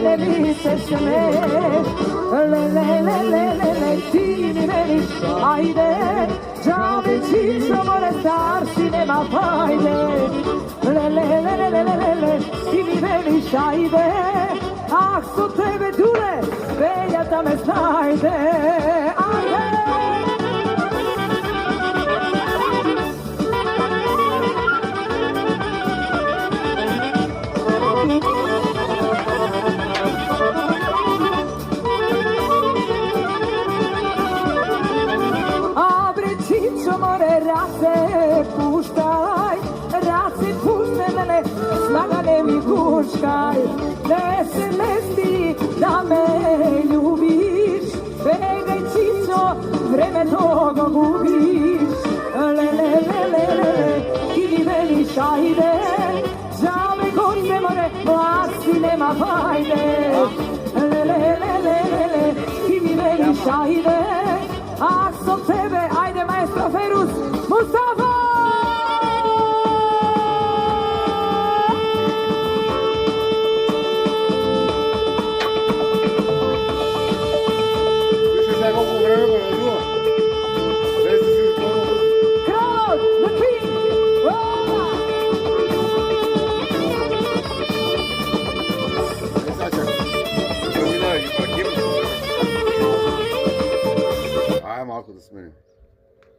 mene mi se smeješ, ti mi veliš, ajde, džabe čisto more star si nema fajde, ti mi veliš, ajde, ah, su tebe dule, veljata me znajde, ajde. Slagane mi guškaj, ne se mesti da me ljubiš, begaj čisto, vreme togo gubiš, ti mi veliš, ajde, žame god se more, vlasti nema fajde, ti mi veliš, ajde, ak sam tebe, ajde,